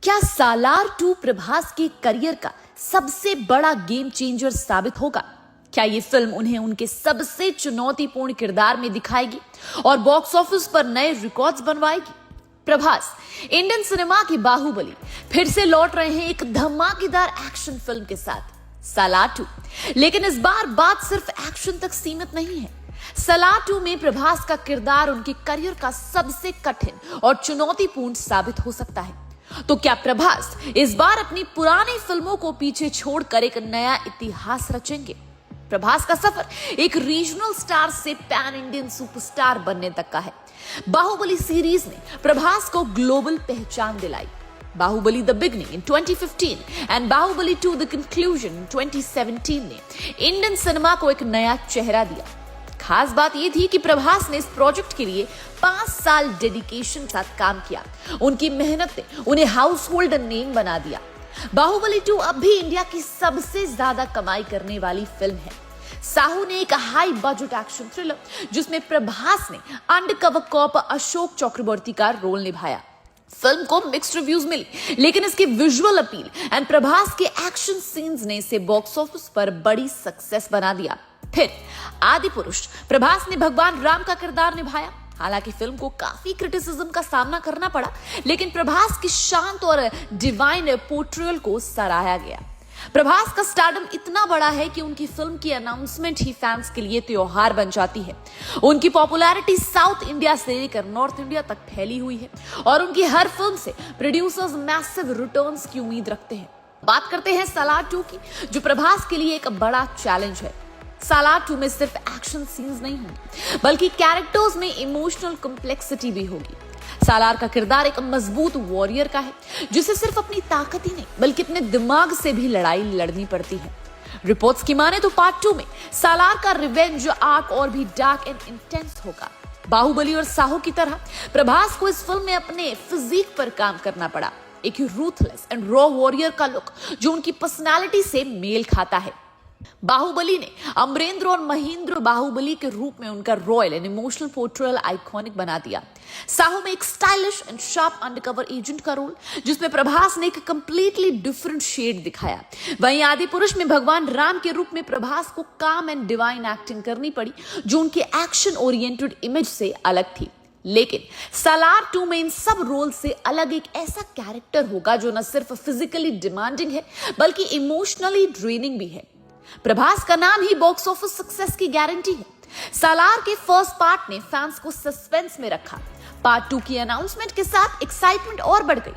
क्या सालार 2 प्रभास के करियर का सबसे बड़ा गेम चेंजर साबित होगा? क्या ये फिल्म उन्हें उनके सबसे चुनौतीपूर्ण किरदार में दिखाएगी और बॉक्स ऑफिस पर नए रिकॉर्ड्स बनवाएगी? प्रभास इंडियन सिनेमा की बाहुबली फिर से लौट रहे हैं एक धमाकेदार एक्शन फिल्म के साथ, सालार 2। लेकिन इस बार बात सिर्फ एक्शन तक सीमित नहीं है। सालार 2 में प्रभास का किरदार उनके करियर का सबसे कठिन और चुनौतीपूर्ण साबित हो सकता है। तो क्या प्रभास इस बार अपनी पुरानी फिल्मों को पीछे छोड़कर एक नया इतिहास रचेंगे? प्रभास का सफर एक रीजनल स्टार से पैन इंडियन सुपरस्टार बनने तक का है। बाहुबली सीरीज ने प्रभास को ग्लोबल पहचान दिलाई। Baahubali the beginning in 2015 and Baahubali 2 the conclusion in 2017 ने इंडियन सिनेमा को एक नया चेहरा दिया। खास बात यह थी कि प्रभास ने इस प्रोजेक्ट के लिए 5 साल डेडिकेशन के साथ काम किया। उनकी मेहनत ने उन्हें हाउस होल्ड नेम बना दिया। बाहुबली 2 अब भी इंडिया की सबसे ज्यादा कमाई करने वाली फिल्म है। साहू ने एक हाई बजट एक्शन थ्रिलर जिसमें प्रभास ने अंडरकवर कॉप अशोक चक्रवर्ती का रोल निभाया। फिल्म को मिक्स्ड रिव्यूज मिली, लेकिन इसकी विजुअल अपील एंड प्रभास के एक्शन सीन्स ने इसे बॉक्स ऑफिस पर बड़ी सक्सेस बना दिया। फिर आदि पुरुष प्रभास ने भगवान राम का किरदार निभाया। हालांकि फिल्म को काफी क्रिटिसिज्म का सामना करना पड़ा, लेकिन प्रभास की शांत और डिवाइन पोर्ट्रेयल को सराहा गया। प्रभास का स्टारडम इतना बड़ा है कि उनकी फिल्म की अनाउंसमेंट ही फैंस के लिए त्योहार बन जाती है। उनकी पॉपुलैरिटी साउथ इंडिया से लेकर नॉर्थ इंडिया तक फैली हुई है और उनकी हर फिल्म से प्रोड्यूसर्स मैसिव रिटर्न्स की उम्मीद रखते हैं। बात करते हैं सालार 2 की, जो प्रभास के लिए एक बड़ा चैलेंज है। सालार 2 में सिर्फ एक्शन सीन्स नहीं होंगे, बल्कि कैरेक्टर्स में इमोशनल कॉम्प्लेक्सिटी भी होगी। सालार का किरदार एक मजबूत वॉरियर का है, जिसे सिर्फ अपनी ताकत ही नहीं बल्कि अपने दिमाग से भी लड़ाई लड़नी पड़ती है। रिपोर्ट्स की माने तो पार्ट 2 में सालार का रिवेंज आर्क और भी डार्क एंड इंटेंस होगा। बाहुबली और साहू की तरह प्रभास को इस फिल्म में अपने फिजिक पर काम करना पड़ा, एक रूथलेस एंड रॉ वॉरियर का लुक जो उनकी पर्सनालिटी से मेल खाता है। बाहुबली ने अमरेंद्र और महेंद्र बाहुबली के रूप में उनका royal and emotional portrayal iconic बना दिया। साहू में एक stylish and sharp undercover agent का रोल, जिसमें प्रभास ने एक कंप्लीटली डिफरेंट शेड दिखाया। वहीं आदि पुरुष में भगवान राम के रूप में प्रभास को काम एंड डिवाइन एक्टिंग करनी पड़ी, जो उनके एक्शन ओरिएंटेड इमेज से अलग थी। लेकिन सालार 2 में इन सब रोल से अलग एक ऐसा कैरेक्टर होगा जो न सिर्फ फिजिकली डिमांडिंग है, बल्कि इमोशनली ड्रेनिंग भी है। प्रभास का नाम ही बॉक्स ऑफिस सक्सेस की गारंटी है। सालार के फर्स्ट पार्ट ने फैंस को सस्पेंस में रखा। पार्ट 2 की अनाउंसमेंट के साथ एक्साइटमेंट और बढ़ गई।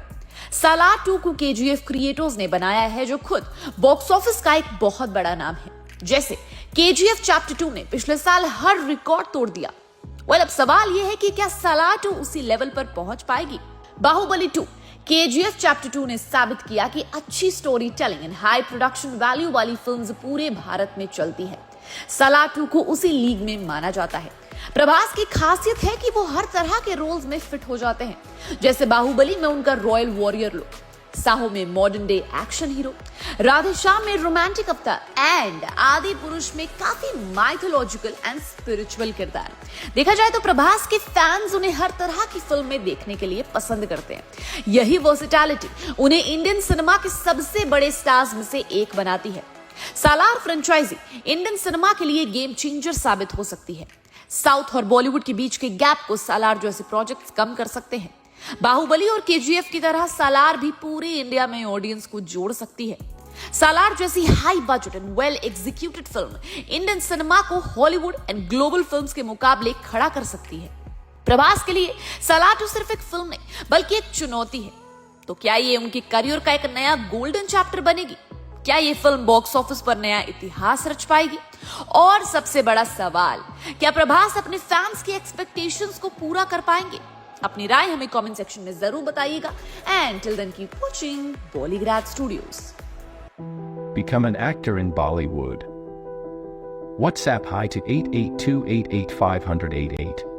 सालार 2 को केजीएफ क्रिएटर्स ने बनाया है, जो खुद बॉक्स ऑफिस का एक बहुत बड़ा नाम है। जैसे केजीएफ चैप्टर 2 ने पिछले साल हर रिकॉर्ड तोड़ दिया। अब सवाल यह है कि क्या सालार 2 उसी लेवल पर पहुंच पाएगी? बाहुबली 2 केजीएफ चैप्टर 2 ने साबित किया कि अच्छी story telling and high production value वाली फिल्म्स पूरे भारत में चलती है। सालार 2 को उसी लीग में माना जाता है। प्रभास की खासियत है कि वो हर तरह के रोल्स में फिट हो जाते हैं, जैसे बाहुबली में उनका रॉयल वॉरियर लुक, साहू में modern day action hero, Radheshyam में रोमांटिक अवतार एंड आदि पुरुष में काफी माइथोलॉजिकल एंड स्पिरिचुअल किरदार। देखा जाए तो प्रभास के फैंस उन्हें हर तरह की फिल्म में देखने के लिए पसंद करते हैं। यही वर्सेटैलिटी उन्हें इंडियन सिनेमा के सबसे बड़े स्टार्स में से एक बनाती है। सालार फ्रेंचाइजी इंडियन सिनेमा के लिए गेम चेंजर साबित हो सकती है। साउथ और बॉलीवुड के बीच के गैप को सालार जैसे प्रोजेक्ट्स कम कर सकते हैं। बाहुबली और केजीएफ की तरह सालार भी पूरे इंडिया में ऑडियंस को जोड़ सकती है। सालार जैसी high budget and well executed film Indian cinema को हॉलीवुड एंड ग्लोबल फिल्म्स के मुकाबले खड़ा कर सकती है। प्रभास के लिए सालार 2 सिर्फ एक फिल्म नहीं बल्कि एक चुनौती है। तो क्या ये उनके करियर का एक नया गोल्डन चैप्टर बनेगी? क्या ये फिल्म बॉक्स ऑफिस पर नया इतिहास रच पाएगी? और सबसे बड़ा सवाल, क्या प्रभास अपने फैंस की एक्सपेक्टेशंस को पूरा कर पाएंगे? अपनी राय हमें कमेंट सेक्शन में जरूर बताइएगा। And till then keep watching Bollygrad Studios. Become an actor in Bollywood. WhatsApp hi to 8828850088.